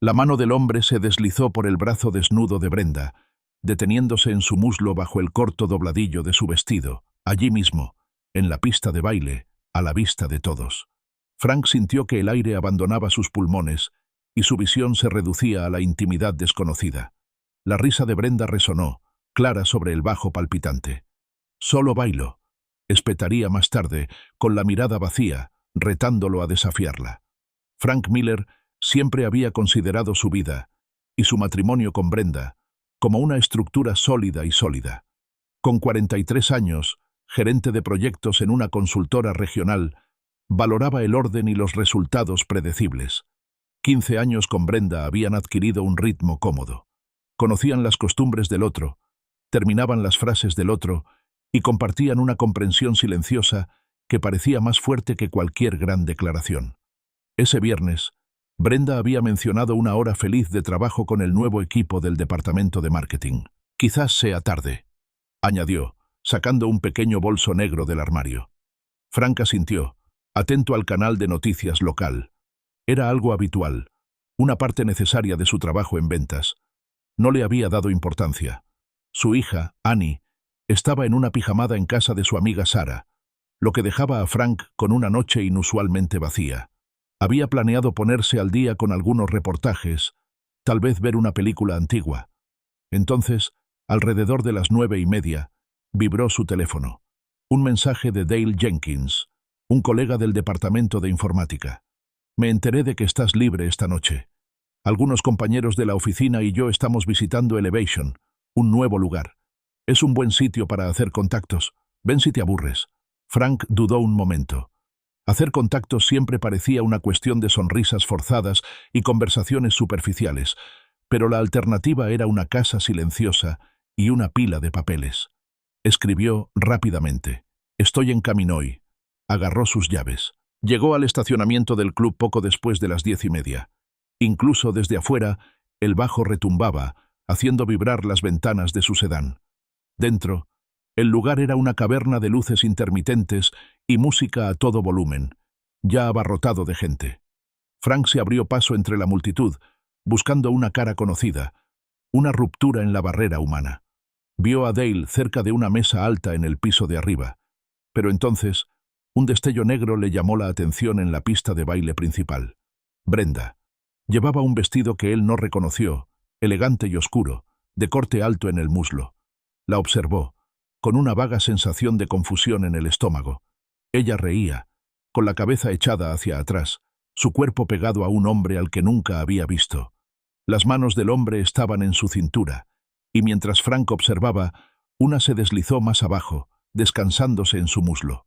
La mano del hombre se deslizó por el brazo desnudo de Brenda, deteniéndose en su muslo bajo el corto dobladillo de su vestido, allí mismo, en la pista de baile, a la vista de todos. Frank sintió que el aire abandonaba sus pulmones y su visión se reducía a la intimidad desconocida. La risa de Brenda resonó, clara sobre el bajo palpitante. «Solo bailo», espetaría más tarde, con la mirada vacía, retándolo a desafiarla. Frank Miller siempre había considerado su vida, y su matrimonio con Brenda, como una estructura sólida y sólida. Con 43 años, gerente de proyectos en una consultora regional, valoraba el orden y los resultados predecibles. 15 años con Brenda habían adquirido un ritmo cómodo. Conocían las costumbres del otro, terminaban las frases del otro y compartían una comprensión silenciosa que parecía más fuerte que cualquier gran declaración. Ese viernes, Brenda había mencionado una hora feliz de trabajo con el nuevo equipo del departamento de marketing. «Quizás sea tarde», añadió, sacando un pequeño bolso negro del armario. Frank asintió, atento al canal de noticias local. Era algo habitual, una parte necesaria de su trabajo en ventas. No le había dado importancia. Su hija, Annie, estaba en una pijamada en casa de su amiga Sara, lo que dejaba a Frank con una noche inusualmente vacía. Había planeado ponerse al día con algunos reportajes, tal vez ver una película antigua. Entonces, alrededor de las 9:30, vibró su teléfono. Un mensaje de Dale Jenkins, un colega del departamento de informática. «Me enteré de que estás libre esta noche. Algunos compañeros de la oficina y yo estamos visitando Elevation, un nuevo lugar. Es un buen sitio para hacer contactos. Ven si te aburres». Frank dudó un momento. Hacer contactos siempre parecía una cuestión de sonrisas forzadas y conversaciones superficiales, pero la alternativa era una casa silenciosa y una pila de papeles. Escribió rápidamente. «Estoy en Kaminoy». Agarró sus llaves. Llegó al estacionamiento del club poco después de las 10:30. Incluso desde afuera, el bajo retumbaba, haciendo vibrar las ventanas de su sedán. Dentro, el lugar era una caverna de luces intermitentes y música a todo volumen, ya abarrotado de gente. Frank se abrió paso entre la multitud, buscando una cara conocida, una ruptura en la barrera humana. Vio a Dale cerca de una mesa alta en el piso de arriba, pero entonces un destello negro le llamó la atención en la pista de baile principal. Brenda. Llevaba un vestido que él no reconoció, elegante y oscuro, de corte alto en el muslo. La observó, con una vaga sensación de confusión en el estómago. Ella reía, con la cabeza echada hacia atrás, su cuerpo pegado a un hombre al que nunca había visto. Las manos del hombre estaban en su cintura, y mientras Frank observaba, una se deslizó más abajo, descansándose en su muslo.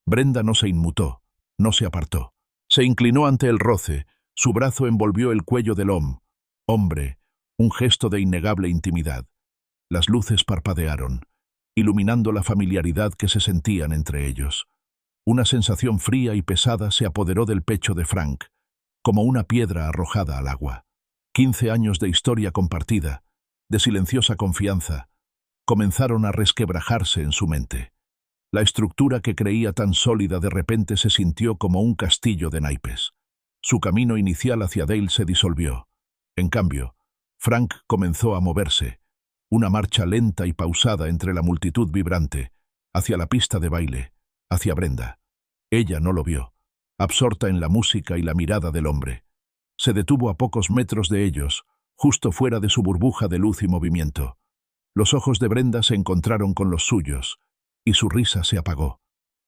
Brenda no se inmutó, no se apartó. Se inclinó ante el roce, su brazo envolvió el cuello del hombre, un gesto de innegable intimidad. Las luces parpadearon, iluminando la familiaridad que se sentían entre ellos. Una sensación fría y pesada se apoderó del pecho de Frank, como una piedra arrojada al agua. 15 años de historia compartida, de silenciosa confianza, comenzaron a resquebrajarse en su mente. La estructura que creía tan sólida de repente se sintió como un castillo de naipes. Su camino inicial hacia Dale se disolvió. En cambio, Frank comenzó a moverse, una marcha lenta y pausada entre la multitud vibrante, hacia la pista de baile, hacia Brenda. Ella no lo vio, absorta en la música y la mirada del hombre. Se detuvo a pocos metros de ellos, justo fuera de su burbuja de luz y movimiento. Los ojos de Brenda se encontraron con los suyos, y su risa se apagó.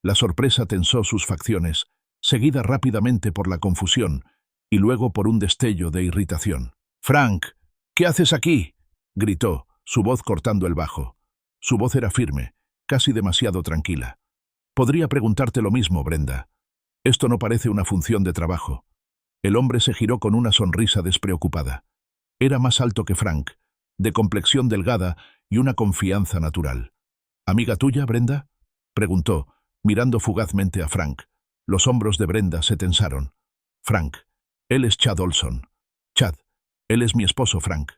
La sorpresa tensó sus facciones, seguida rápidamente por la confusión, y luego por un destello de irritación. «Frank, ¿qué haces aquí?», gritó, su voz cortando el bajo. Su voz era firme, casi demasiado tranquila. «Podría preguntarte lo mismo, Brenda. Esto no parece una función de trabajo». El hombre se giró con una sonrisa despreocupada. Era más alto que Frank, de complexión delgada y una confianza natural. «¿Amiga tuya, Brenda?», preguntó, mirando fugazmente a Frank. Los hombros de Brenda se tensaron. «Frank, él es Chad Olson». «Chad, él es mi esposo, Frank».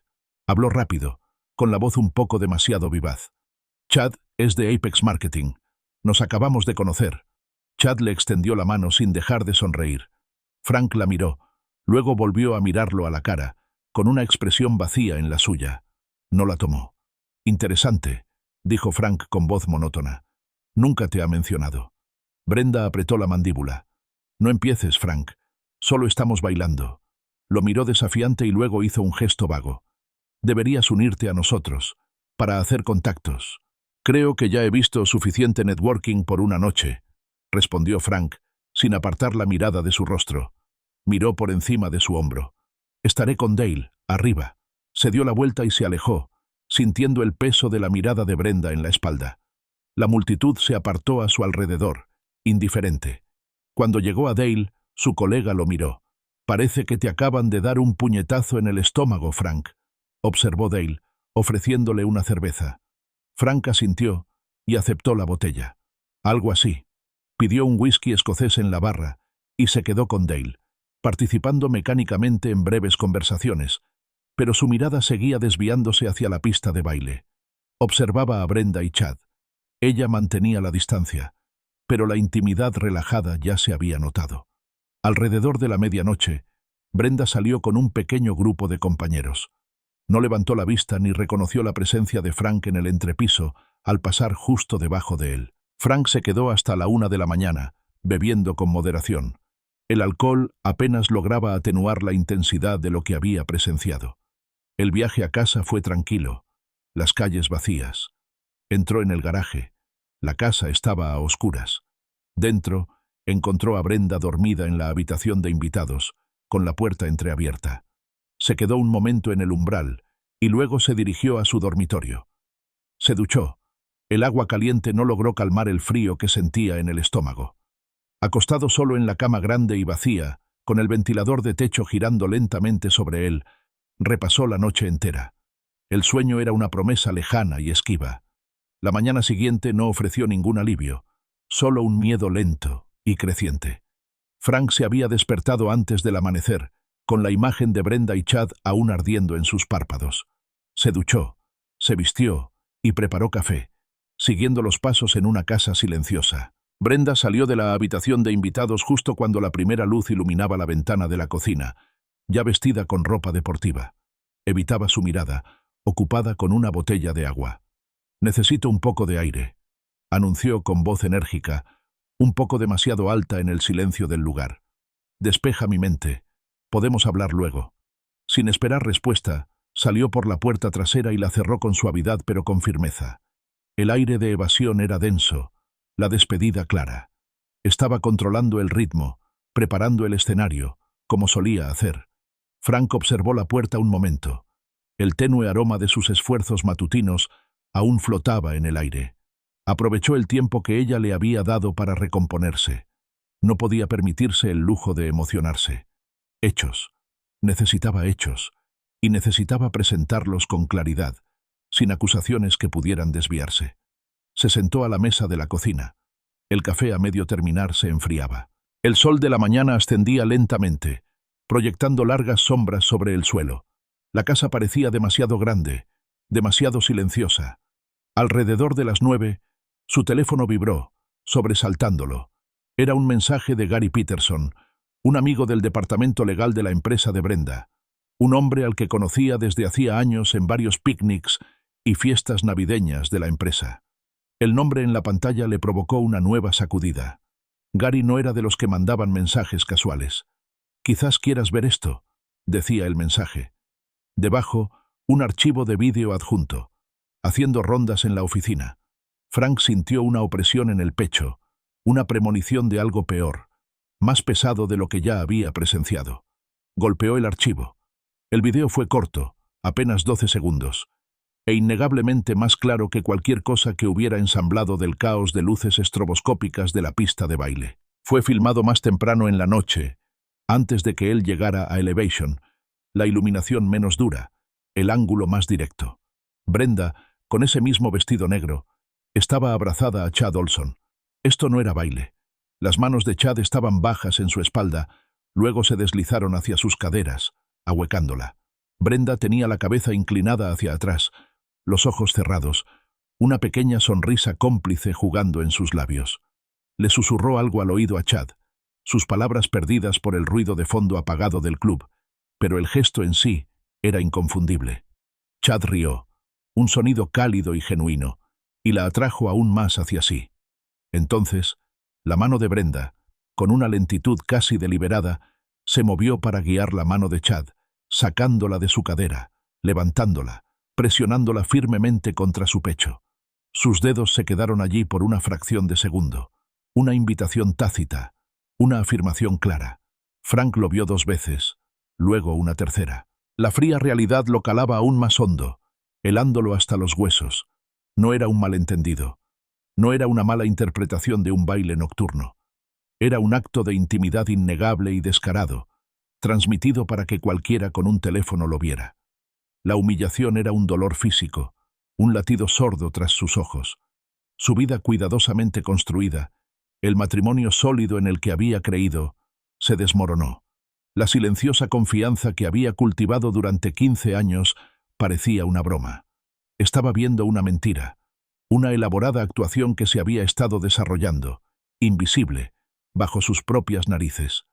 Habló rápido, con la voz un poco demasiado vivaz. «Chad es de Apex Marketing. Nos acabamos de conocer». Chad le extendió la mano sin dejar de sonreír. Frank la miró, luego volvió a mirarlo a la cara, con una expresión vacía en la suya. No la tomó. Interesante, dijo Frank con voz monótona. Nunca te ha mencionado. Brenda apretó la mandíbula. No empieces, Frank. Solo estamos bailando. Lo miró desafiante y luego hizo un gesto vago. Deberías unirte a nosotros, para hacer contactos. Creo que ya he visto suficiente networking por una noche, respondió Frank, sin apartar la mirada de su rostro. Miró por encima de su hombro. Estaré con Dale, arriba. Se dio la vuelta y se alejó, sintiendo el peso de la mirada de Brenda en la espalda. La multitud se apartó a su alrededor, indiferente. Cuando llegó a Dale, su colega lo miró. Parece que te acaban de dar un puñetazo en el estómago, Frank, observó Dale, ofreciéndole una cerveza. Frank asintió y aceptó la botella. Algo así. Pidió un whisky escocés en la barra y se quedó con Dale, participando mecánicamente en breves conversaciones, pero su mirada seguía desviándose hacia la pista de baile. Observaba a Brenda y Chad. Ella mantenía la distancia, pero la intimidad relajada ya se había notado. Alrededor de la medianoche, Brenda salió con un pequeño grupo de compañeros. No levantó la vista ni reconoció la presencia de Frank en el entrepiso al pasar justo debajo de él. Frank se quedó hasta la 1 de la mañana, bebiendo con moderación. El alcohol apenas lograba atenuar la intensidad de lo que había presenciado. El viaje a casa fue tranquilo, las calles vacías. Entró en el garaje. La casa estaba a oscuras. Dentro, encontró a Brenda dormida en la habitación de invitados, con la puerta entreabierta. Se quedó un momento en el umbral y luego se dirigió a su dormitorio. Se duchó. El agua caliente no logró calmar el frío que sentía en el estómago. Acostado solo en la cama grande y vacía, con el ventilador de techo girando lentamente sobre él, repasó la noche entera. El sueño era una promesa lejana y esquiva. La mañana siguiente no ofreció ningún alivio, solo un miedo lento y creciente. Frank se había despertado antes del amanecer, con la imagen de Brenda y Chad aún ardiendo en sus párpados. Se duchó, se vistió y preparó café, siguiendo los pasos en una casa silenciosa. Brenda salió de la habitación de invitados justo cuando la primera luz iluminaba la ventana de la cocina, ya vestida con ropa deportiva. Evitaba su mirada, ocupada con una botella de agua. «Necesito un poco de aire», anunció con voz enérgica, un poco demasiado alta en el silencio del lugar. «Despeja mi mente. Podemos hablar luego». Sin esperar respuesta, salió por la puerta trasera y la cerró con suavidad pero con firmeza. El aire de evasión era denso, la despedida clara. Estaba controlando el ritmo, preparando el escenario, como solía hacer. Frank observó la puerta un momento. El tenue aroma de sus esfuerzos matutinos aún flotaba en el aire. Aprovechó el tiempo que ella le había dado para recomponerse. No podía permitirse el lujo de emocionarse. Hechos. Necesitaba hechos, y necesitaba presentarlos con claridad, sin acusaciones que pudieran desviarse. Se sentó a la mesa de la cocina. El café a medio terminar se enfriaba. El sol de la mañana ascendía lentamente, proyectando largas sombras sobre el suelo. La casa parecía demasiado grande, demasiado silenciosa. Alrededor de las 9, su teléfono vibró, sobresaltándolo. Era un mensaje de Gary Peterson, un amigo del departamento legal de la empresa de Brenda, un hombre al que conocía desde hacía años en varios picnics y fiestas navideñas de la empresa. El nombre en la pantalla le provocó una nueva sacudida. Gary no era de los que mandaban mensajes casuales. «Quizás quieras ver esto», decía el mensaje. Debajo, un archivo de vídeo adjunto. Haciendo rondas en la oficina, Frank sintió una opresión en el pecho, una premonición de algo peor, más pesado de lo que ya había presenciado. Golpeó el archivo. El video fue corto, apenas 12 segundos, e innegablemente más claro que cualquier cosa que hubiera ensamblado del caos de luces estroboscópicas de la pista de baile. Fue filmado más temprano en la noche, antes de que él llegara a Elevation, la iluminación menos dura, el ángulo más directo. Brenda, con ese mismo vestido negro, estaba abrazada a Chad Olson. Esto no era baile. Las manos de Chad estaban bajas en su espalda, luego se deslizaron hacia sus caderas, ahuecándola. Brenda tenía la cabeza inclinada hacia atrás, los ojos cerrados, una pequeña sonrisa cómplice jugando en sus labios. Le susurró algo al oído a Chad, sus palabras perdidas por el ruido de fondo apagado del club, pero el gesto en sí Era inconfundible. Chad rió, un sonido cálido y genuino, y la atrajo aún más hacia sí. Entonces, la mano de Brenda, con una lentitud casi deliberada, se movió para guiar la mano de Chad, sacándola de su cadera, levantándola, presionándola firmemente contra su pecho. Sus dedos se quedaron allí por una fracción de segundo. Una invitación tácita, una afirmación clara. Frank lo vio 2 veces, luego una tercera. La fría realidad lo calaba aún más hondo, helándolo hasta los huesos. No era un malentendido. No era una mala interpretación de un baile nocturno. Era un acto de intimidad innegable y descarado, transmitido para que cualquiera con un teléfono lo viera. La humillación era un dolor físico, un latido sordo tras sus ojos. Su vida cuidadosamente construida, el matrimonio sólido en el que había creído, se desmoronó. La silenciosa confianza que había cultivado durante 15 años parecía una broma. Estaba viendo una mentira, una elaborada actuación que se había estado desarrollando, invisible, bajo sus propias narices.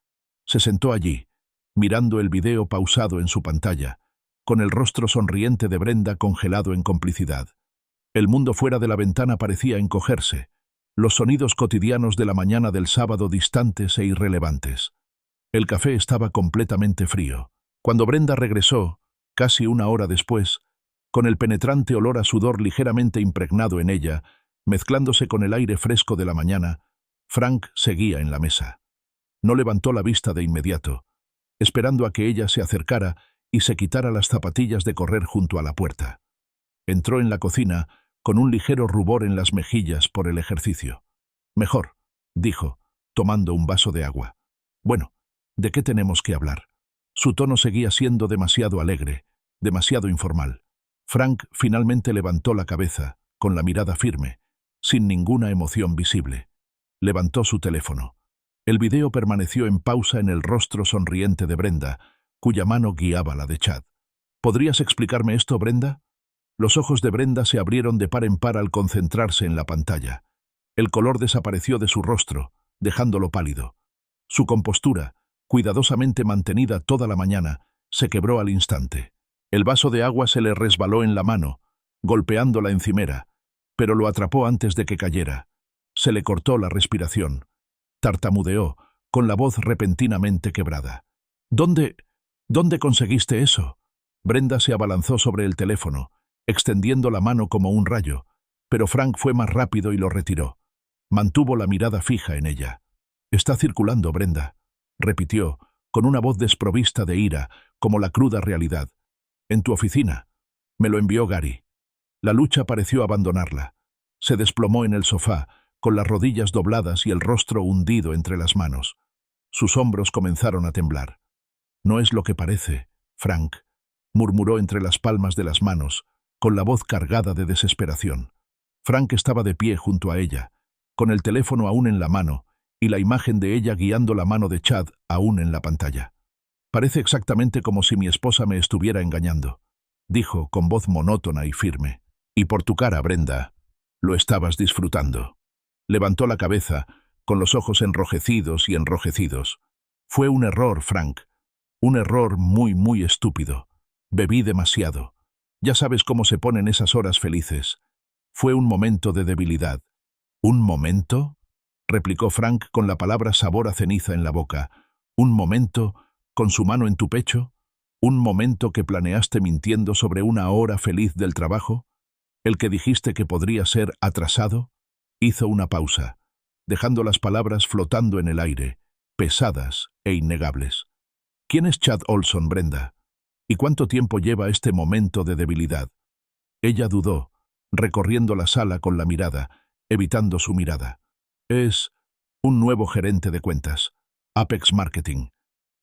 Se sentó allí, mirando el video pausado en su pantalla, con el rostro sonriente de Brenda congelado en complicidad. El mundo fuera de la ventana parecía encogerse, los sonidos cotidianos de la mañana del sábado distantes e irrelevantes. El café estaba completamente frío. Cuando Brenda regresó, casi 1 hora después, con el penetrante olor a sudor ligeramente impregnado en ella, mezclándose con el aire fresco de la mañana, Frank seguía en la mesa. No levantó la vista de inmediato, esperando a que ella se acercara y se quitara las zapatillas de correr junto a la puerta. Entró en la cocina con un ligero rubor en las mejillas por el ejercicio. «Mejor», dijo, tomando un vaso de agua. «Bueno, ¿de qué tenemos que hablar?» Su tono seguía siendo demasiado alegre, demasiado informal. Frank finalmente levantó la cabeza, con la mirada firme, sin ninguna emoción visible. Levantó su teléfono. El video permaneció en pausa en el rostro sonriente de Brenda, cuya mano guiaba la de Chad. «¿Podrías explicarme esto, Brenda?» Los ojos de Brenda se abrieron de par en par al concentrarse en la pantalla. El color desapareció de su rostro, dejándolo pálido. Su compostura, cuidadosamente mantenida toda la mañana, se quebró al instante. El vaso de agua se le resbaló en la mano, golpeando la encimera, pero lo atrapó antes de que cayera. Se le cortó la respiración. Tartamudeó, con la voz repentinamente quebrada. «¿Dónde conseguiste eso?» Brenda se abalanzó sobre el teléfono, extendiendo la mano como un rayo, pero Frank fue más rápido y lo retiró. Mantuvo la mirada fija en ella. «Está circulando, Brenda», repitió, con una voz desprovista de ira, como la cruda realidad. «En tu oficina. Me lo envió Gary». La lucha pareció abandonarla. Se desplomó en el sofá, con las rodillas dobladas y el rostro hundido entre las manos. Sus hombros comenzaron a temblar. «No es lo que parece, Frank», murmuró entre las palmas de las manos, con la voz cargada de desesperación. Frank estaba de pie junto a ella, con el teléfono aún en la mano y la imagen de ella guiando la mano de Chad aún en la pantalla. «Parece exactamente como si mi esposa me estuviera engañando», dijo con voz monótona y firme. «Y por tu cara, Brenda, lo estabas disfrutando». Levantó la cabeza, con los ojos enrojecidos y enrojecidos. «Fue un error, Frank. Un error muy, muy estúpido. Bebí demasiado. Ya sabes cómo se ponen esas horas felices. Fue un momento de debilidad». «¿Un momento?», replicó Frank con la palabra sabor a ceniza en la boca. «¿Un momento, con su mano en tu pecho? ¿Un momento que planeaste mintiendo sobre una hora feliz del trabajo? ¿El que dijiste que podría ser atrasado?» Hizo una pausa, dejando las palabras flotando en el aire, pesadas e innegables. «¿Quién es Chad Olson, Brenda? ¿Y cuánto tiempo lleva este momento de debilidad?» Ella dudó, recorriendo la sala con la mirada, evitando su mirada. «Es un nuevo gerente de cuentas, Apex Marketing.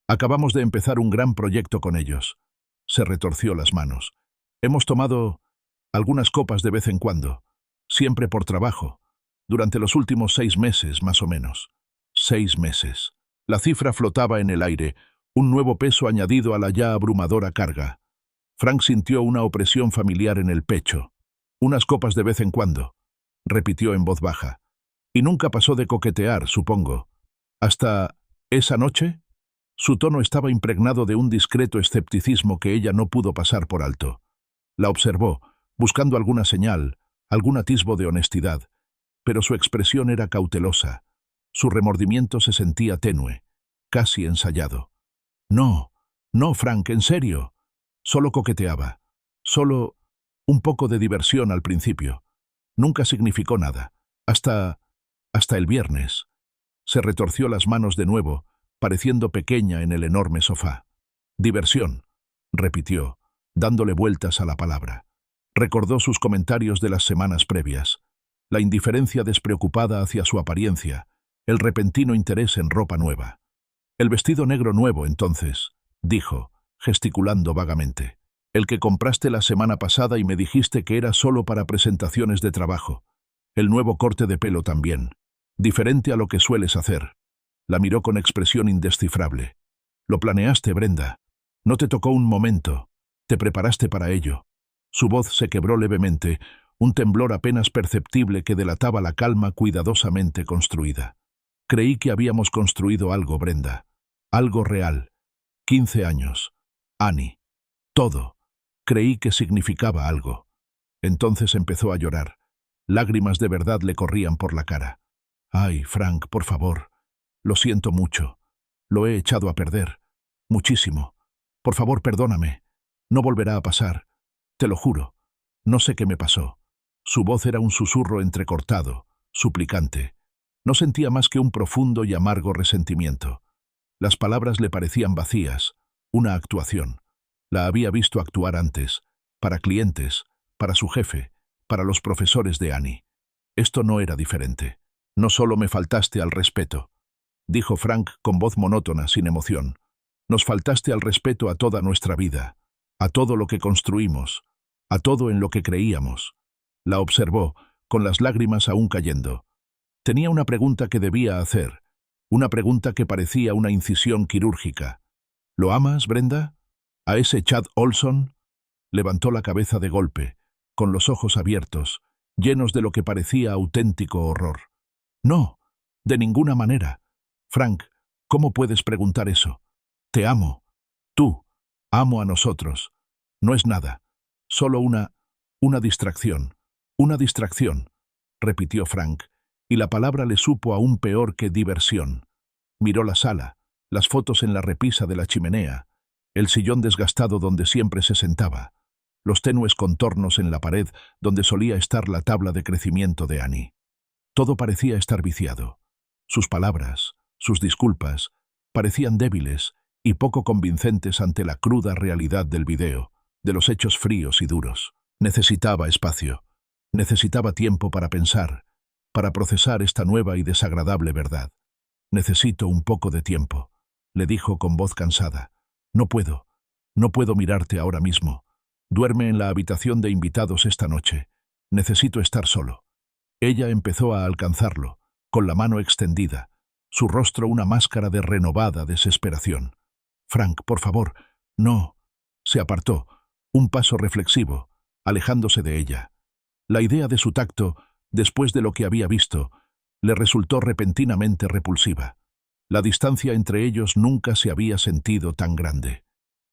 Acabamos de empezar un gran proyecto con ellos». Se retorció las manos. «Hemos tomado algunas copas de vez en cuando, siempre por trabajo, durante los últimos 6 meses, más o menos». 6 meses. La cifra flotaba en el aire, un nuevo peso añadido a la ya abrumadora carga. Frank sintió una opresión familiar en el pecho. «Unas copas de vez en cuando», repitió en voz baja. «Y nunca pasó de coquetear, supongo. ¿Hasta esa noche?» Su tono estaba impregnado de un discreto escepticismo que ella no pudo pasar por alto. La observó, buscando alguna señal, algún atisbo de honestidad, pero su expresión era cautelosa. Su remordimiento se sentía tenue, casi ensayado. No, no, Frank, en serio. Solo coqueteaba. Solo un poco de diversión al principio. Nunca significó nada. Hasta el viernes. Se retorció las manos de nuevo, pareciendo pequeña en el enorme sofá. Diversión, repitió, dándole vueltas a la palabra. Recordó sus comentarios de las semanas previas. La indiferencia despreocupada hacia su apariencia, el repentino interés en ropa nueva. El vestido negro nuevo, entonces, dijo, gesticulando vagamente. El que compraste la semana pasada y me dijiste que era solo para presentaciones de trabajo. El nuevo corte de pelo también. Diferente a lo que sueles hacer. La miró con expresión indescifrable. Lo planeaste, Brenda. No te tocó un momento. Te preparaste para ello. Su voz se quebró levemente, un temblor apenas perceptible que delataba la calma cuidadosamente construida. Creí que habíamos construido algo, Brenda. Algo real. 15 años. Annie. Todo. Creí que significaba algo. Entonces empezó a llorar. Lágrimas de verdad le corrían por la cara. Ay, Frank, por favor. Lo siento mucho. Lo he echado a perder. Muchísimo. Por favor, perdóname. No volverá a pasar. Te lo juro. No sé qué me pasó. Su voz era un susurro entrecortado, suplicante. No sentía más que un profundo y amargo resentimiento. Las palabras le parecían vacías, una actuación. La había visto actuar antes, para clientes, para su jefe, para los profesores de Annie. Esto no era diferente. No solo me faltaste al respeto, dijo Frank con voz monótona, sin emoción. Nos faltaste al respeto a toda nuestra vida, a todo lo que construimos, a todo en lo que creíamos. La observó, con las lágrimas aún cayendo. Tenía una pregunta que debía hacer, una pregunta que parecía una incisión quirúrgica. ¿Lo amas, Brenda? ¿A ese Chad Olson? Levantó la cabeza de golpe, con los ojos abiertos, llenos de lo que parecía auténtico horror. No, de ninguna manera. Frank, ¿cómo puedes preguntar eso? Te amo. Tú. Amo a nosotros. No es nada. Solo una distracción. Una distracción, repitió Frank, y la palabra le supo aún peor que diversión. Miró la sala, las fotos en la repisa de la chimenea, el sillón desgastado donde siempre se sentaba, los tenues contornos en la pared donde solía estar la tabla de crecimiento de Annie. Todo parecía estar viciado. Sus palabras, sus disculpas, parecían débiles y poco convincentes ante la cruda realidad del video, de los hechos fríos y duros. Necesitaba espacio. Necesitaba tiempo para pensar, para procesar esta nueva y desagradable verdad. Necesito un poco de tiempo, le dijo con voz cansada. No puedo mirarte ahora mismo. Duerme en la habitación de invitados esta noche. Necesito estar solo. Ella empezó a alcanzarlo, con la mano extendida, su rostro una máscara de renovada desesperación. Frank, por favor, no. Se apartó, un paso reflexivo, alejándose de ella. La idea de su tacto, después de lo que había visto, le resultó repentinamente repulsiva. La distancia entre ellos nunca se había sentido tan grande.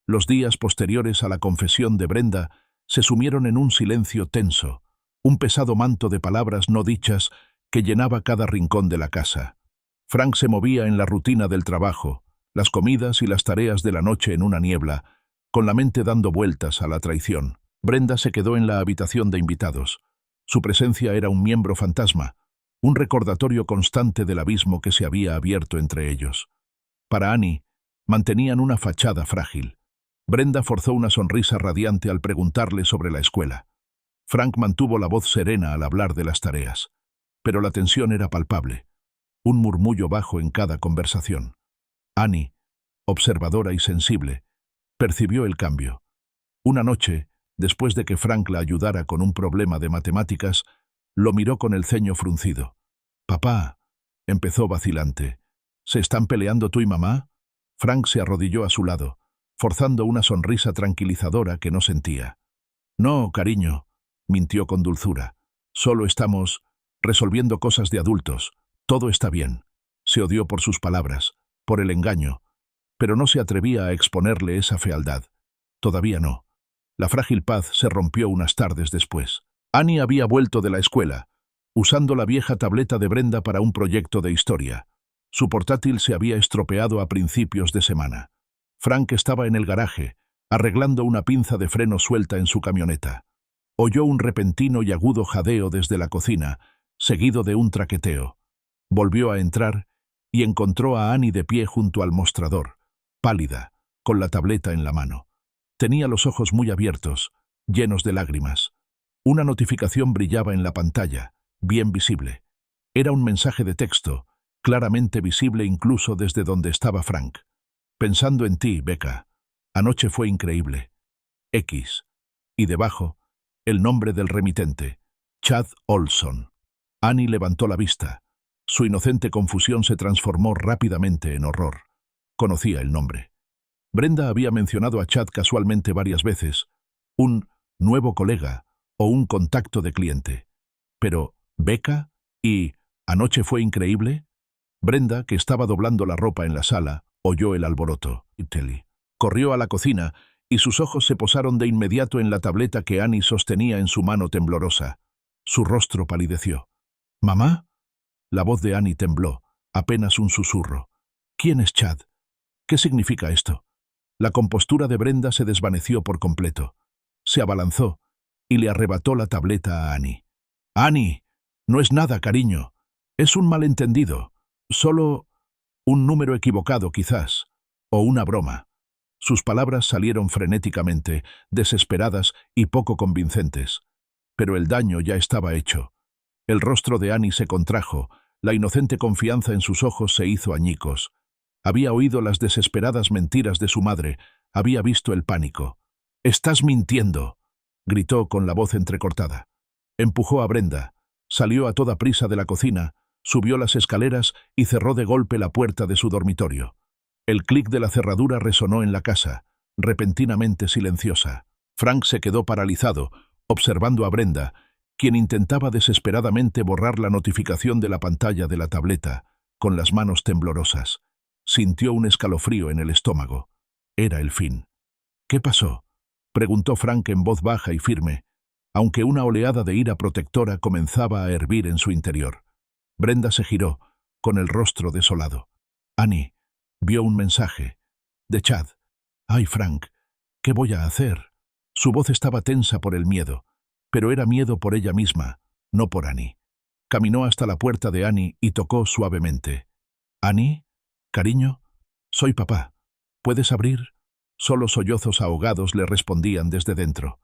Los días posteriores a la confesión de Brenda se sumieron en un silencio tenso, un pesado manto de palabras no dichas que llenaba cada rincón de la casa. Frank se movía en la rutina del trabajo, las comidas y las tareas de la noche en una niebla, con la mente dando vueltas a la traición. Brenda se quedó en la habitación de invitados. Su presencia era un miembro fantasma, un recordatorio constante del abismo que se había abierto entre ellos. Para Annie, mantenían una fachada frágil. Brenda forzó una sonrisa radiante al preguntarle sobre la escuela. Frank mantuvo la voz serena al hablar de las tareas, pero la tensión era palpable, un murmullo bajo en cada conversación. Annie, observadora y sensible, percibió el cambio. Una noche, después de que Frank la ayudara con un problema de matemáticas, lo miró con el ceño fruncido. «Papá», empezó vacilante, «¿se están peleando tú y mamá?» Frank se arrodilló a su lado, forzando una sonrisa tranquilizadora que no sentía. «No, cariño», mintió con dulzura, «solo estamos resolviendo cosas de adultos. Todo está bien». Se odió por sus palabras, por el engaño. pero no se atrevía a exponerle esa fealdad. Todavía no. La frágil paz se rompió unas tardes después. Annie había vuelto de la escuela, usando la vieja tableta de Brenda para un proyecto de historia. Su portátil se había estropeado a principios de semana. Frank estaba en el garaje, arreglando una pinza de freno suelta en su camioneta. Oyó un repentino y agudo jadeo desde la cocina, seguido de un traqueteo. Volvió a entrar y encontró a Annie de pie junto al mostrador, pálida, con la tableta en la mano. Tenía los ojos muy abiertos, llenos de lágrimas. Una notificación brillaba en la pantalla, bien visible. Era un mensaje de texto, claramente visible incluso desde donde estaba Frank. Pensando en ti, Becca. Anoche fue increíble. X. Y debajo, el nombre del remitente, Chad Olson. Annie levantó la vista. Su inocente confusión se transformó rápidamente en horror. Conocía el nombre. Brenda había mencionado a Chad casualmente varias veces, un nuevo colega o un contacto de cliente. Pero, ¿Becca? ¿Y anoche fue increíble? Brenda, que estaba doblando la ropa en la sala, oyó el alboroto. Corrió a la cocina y sus ojos se posaron de inmediato en la tableta que Annie sostenía en su mano temblorosa. Su rostro palideció. ¿Mamá? La voz de Annie tembló, apenas un susurro. ¿Quién es Chad? ¿Qué significa esto? La compostura de Brenda se desvaneció por completo. Se abalanzó y le arrebató la tableta a Annie. «Annie, no es nada, cariño. Es un malentendido. Solo un número equivocado, quizás. O una broma». Sus palabras salieron frenéticamente, desesperadas y poco convincentes. Pero el daño ya estaba hecho. El rostro de Annie se contrajo, la inocente confianza en sus ojos se hizo añicos. Había oído las desesperadas mentiras de su madre, había visto el pánico. «¡Estás mintiendo!», gritó con la voz entrecortada. Empujó a Brenda, salió a toda prisa de la cocina, subió las escaleras y cerró de golpe la puerta de su dormitorio. El clic de la cerradura resonó en la casa, repentinamente silenciosa. Frank se quedó paralizado, observando a Brenda, quien intentaba desesperadamente borrar la notificación de la pantalla de la tableta, con las manos temblorosas. Sintió un escalofrío en el estómago. Era el fin. «¿Qué pasó?», preguntó Frank en voz baja y firme, aunque una oleada de ira protectora comenzaba a hervir en su interior. Brenda se giró, con el rostro desolado. Annie vio un mensaje. De Chad. «Ay, Frank, ¿qué voy a hacer?». Su voz estaba tensa por el miedo, pero era miedo por ella misma, no por Annie. Caminó hasta la puerta de Annie y tocó suavemente. «Annie, cariño, soy papá. ¿Puedes abrir?». Solo sollozos ahogados le respondían desde dentro.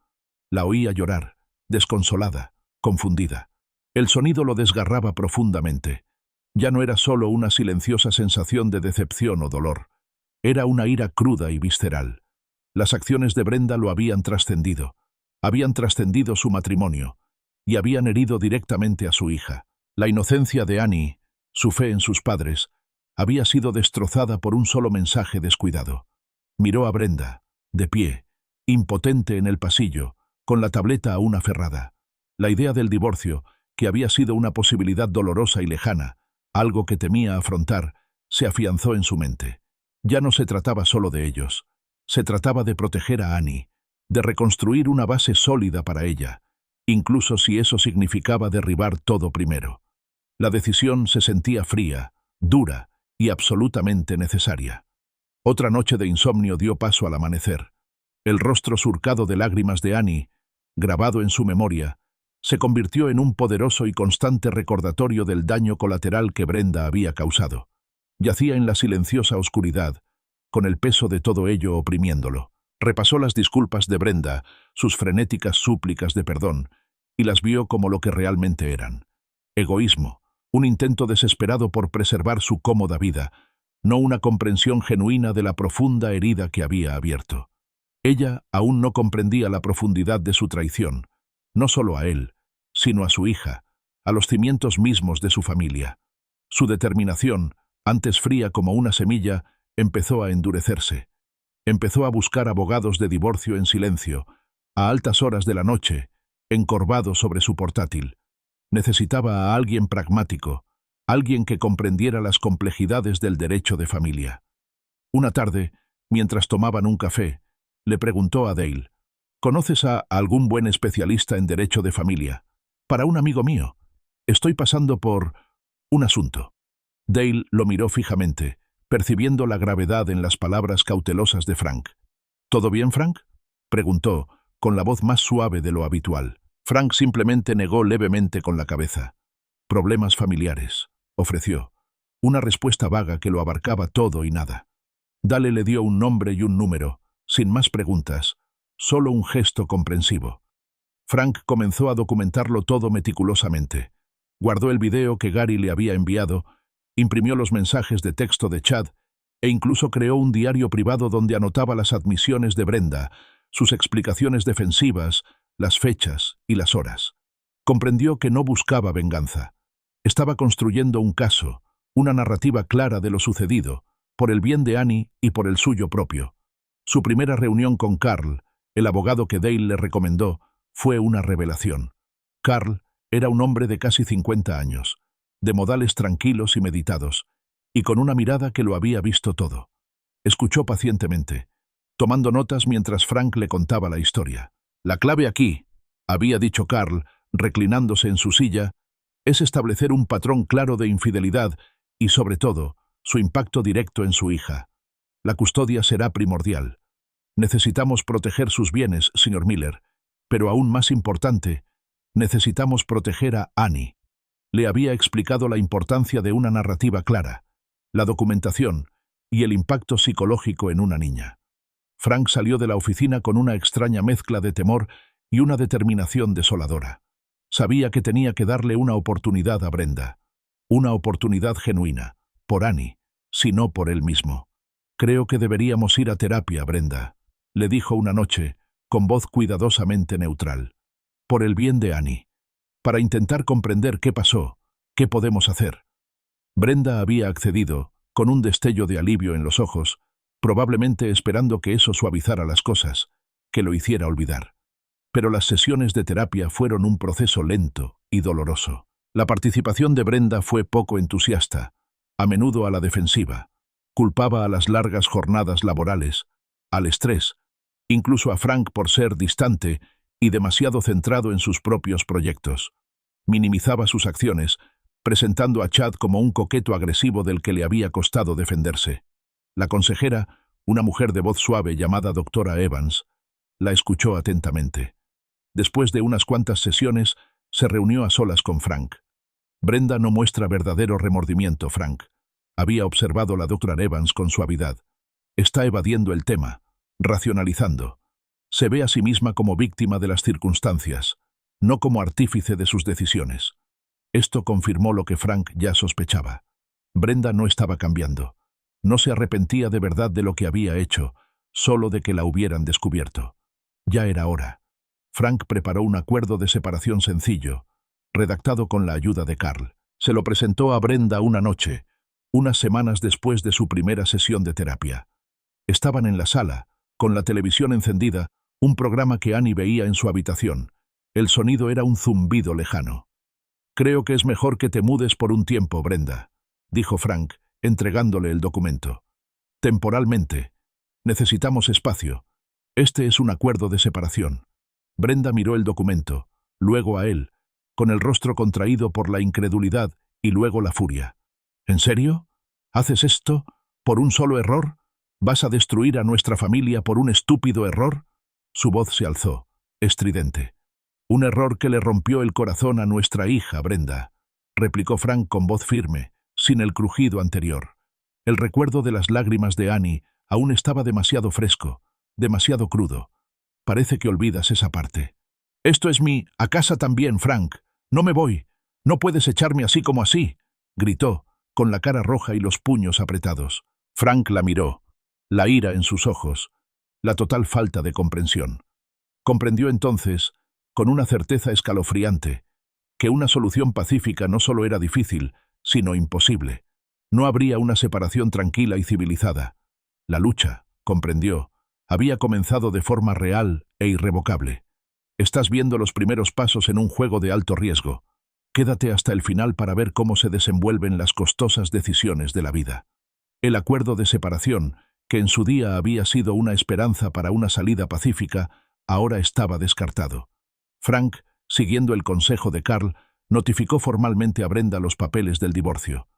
La oía llorar, desconsolada, confundida. El sonido lo desgarraba profundamente. Ya no era solo una silenciosa sensación de decepción o dolor. Era una ira cruda y visceral. Las acciones de Brenda lo habían trascendido su matrimonio, y habían herido directamente a su hija. La inocencia de Annie, su fe en sus padres, había sido destrozada por un solo mensaje descuidado. Miró a Brenda, de pie, impotente en el pasillo, con la tableta aún aferrada. La idea del divorcio, que había sido una posibilidad dolorosa y lejana, algo que temía afrontar, se afianzó en su mente. Ya no se trataba solo de ellos. Se trataba de proteger a Annie, de reconstruir una base sólida para ella, incluso si eso significaba derribar todo primero. La decisión se sentía fría, dura y absolutamente necesaria. Otra noche de insomnio dio paso al amanecer. El rostro surcado de lágrimas de Annie, grabado en su memoria, se convirtió en un poderoso y constante recordatorio del daño colateral que Brenda había causado. Yacía en la silenciosa oscuridad, con el peso de todo ello oprimiéndolo. Repasó las disculpas de Brenda, sus frenéticas súplicas de perdón, y las vio como lo que realmente eran. Egoísmo, un intento desesperado por preservar su cómoda vida, no una comprensión genuina de la profunda herida que había abierto. Ella aún no comprendía la profundidad de su traición, no solo a él, sino a su hija, a los cimientos mismos de su familia. Su determinación, antes fría como una semilla, empezó a endurecerse. Empezó a buscar abogados de divorcio en silencio, a altas horas de la noche, encorvado sobre su portátil. Necesitaba a alguien pragmático, alguien que comprendiera las complejidades del derecho de familia. Una tarde, mientras tomaban un café, le preguntó a Dale: ¿conoces a algún buen especialista en derecho de familia? Para un amigo mío. Estoy pasando por un asunto. Dale lo miró fijamente, percibiendo la gravedad en las palabras cautelosas de Frank. ¿Todo bien, Frank?, preguntó, con la voz más suave de lo habitual. Frank simplemente negó levemente con la cabeza. Problemas familiares, ofreció. Una respuesta vaga que lo abarcaba todo y nada. Dale le dio un nombre y un número, sin más preguntas, solo un gesto comprensivo. Frank comenzó a documentarlo todo meticulosamente. Guardó el video que Gary le había enviado, imprimió los mensajes de texto de Chad e incluso creó un diario privado donde anotaba las admisiones de Brenda, sus explicaciones defensivas, las fechas y las horas. Comprendió que no buscaba venganza. Estaba construyendo un caso, una narrativa clara de lo sucedido, por el bien de Annie y por el suyo propio. Su primera reunión con Carl, el abogado que Dale le recomendó, fue una revelación. Carl era un hombre de casi 50 años, de modales tranquilos y meditados, y con una mirada que lo había visto todo. Escuchó pacientemente, tomando notas mientras Frank le contaba la historia. La clave aquí, había dicho Carl, reclinándose en su silla, es establecer un patrón claro de infidelidad y, sobre todo, su impacto directo en su hija. La custodia será primordial. Necesitamos proteger sus bienes, señor Miller, pero aún más importante, necesitamos proteger a Annie. Le había explicado la importancia de una narrativa clara, la documentación y el impacto psicológico en una niña. Frank salió de la oficina con una extraña mezcla de temor y una determinación desoladora. Sabía que tenía que darle una oportunidad a Brenda, una oportunidad genuina, por Annie, si no por él mismo. Creo que deberíamos ir a terapia, Brenda, le dijo una noche, con voz cuidadosamente neutral. Por el bien de Annie. Para intentar comprender qué pasó, qué podemos hacer. Brenda había accedido, con un destello de alivio en los ojos, probablemente esperando que eso suavizara las cosas, que lo hiciera olvidar. Pero las sesiones de terapia fueron un proceso lento y doloroso. La participación de Brenda fue poco entusiasta, a menudo a la defensiva. Culpaba a las largas jornadas laborales, al estrés, incluso a Frank por ser distante y demasiado centrado en sus propios proyectos. Minimizaba sus acciones, presentando a Chad como un coqueto agresivo del que le había costado defenderse. La consejera, una mujer de voz suave llamada doctora Evans, la escuchó atentamente. Después de unas cuantas sesiones, se reunió a solas con Frank. Brenda no muestra verdadero remordimiento, Frank. Había observado la doctora Evans con suavidad. Está evadiendo el tema, racionalizando. Se ve a sí misma como víctima de las circunstancias, no como artífice de sus decisiones. Esto confirmó lo que Frank ya sospechaba. Brenda no estaba cambiando. No se arrepentía de verdad de lo que había hecho, solo de que la hubieran descubierto. Ya era hora. Frank preparó un acuerdo de separación sencillo, redactado con la ayuda de Carl. Se lo presentó a Brenda una noche, unas semanas después de su primera sesión de terapia. Estaban en la sala, con la televisión encendida, un programa que Annie veía en su habitación. El sonido era un zumbido lejano. «Creo que es mejor que te mudes por un tiempo, Brenda», dijo Frank, entregándole el documento. «Temporalmente. Necesitamos espacio. Este es un acuerdo de separación». Brenda miró el documento, luego a él, con el rostro contraído por la incredulidad y luego la furia. «¿En serio? ¿Haces esto? ¿Por un solo error? ¿Vas a destruir a nuestra familia por un estúpido error?» Su voz se alzó, estridente. «Un error que le rompió el corazón a nuestra hija, Brenda», replicó Frank con voz firme, sin el crujido anterior. El recuerdo de las lágrimas de Annie aún estaba demasiado fresco, demasiado crudo. «Parece que olvidas esa parte». «Esto es a casa también, Frank. No me voy. No puedes echarme así como así», gritó, con la cara roja y los puños apretados. Frank la miró, la ira en sus ojos, la total falta de comprensión. Comprendió entonces, con una certeza escalofriante, que una solución pacífica no solo era difícil, sino imposible. No habría una separación tranquila y civilizada. La lucha, comprendió, había comenzado de forma real e irrevocable. «Estás viendo los primeros pasos en un juego de alto riesgo. Quédate hasta el final para ver cómo se desenvuelven las costosas decisiones de la vida». El acuerdo de separación, que en su día había sido una esperanza para una salida pacífica, ahora estaba descartado. Frank, siguiendo el consejo de Carl, notificó formalmente a Brenda los papeles del divorcio.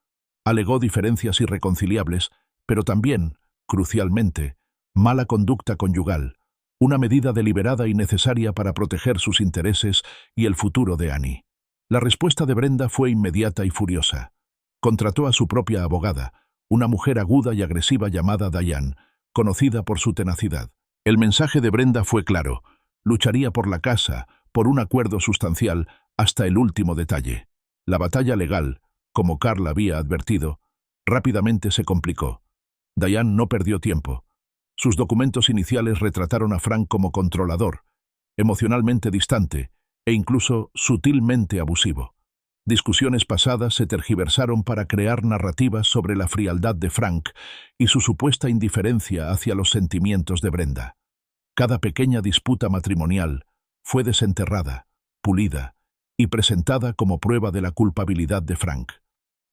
Alegó diferencias irreconciliables, pero también, crucialmente, mala conducta conyugal, una medida deliberada y necesaria para proteger sus intereses y el futuro de Annie. La respuesta de Brenda fue inmediata y furiosa. Contrató a su propia abogada, una mujer aguda y agresiva llamada Diane, conocida por su tenacidad. El mensaje de Brenda fue claro: lucharía por la casa, por un acuerdo sustancial, hasta el último detalle. La batalla legal, como Carl había advertido, rápidamente se complicó. Diane no perdió tiempo. Sus documentos iniciales retrataron a Frank como controlador, emocionalmente distante e incluso sutilmente abusivo. Discusiones pasadas se tergiversaron para crear narrativas sobre la frialdad de Frank y su supuesta indiferencia hacia los sentimientos de Brenda. Cada pequeña disputa matrimonial fue desenterrada, pulida y presentada como prueba de la culpabilidad de Frank.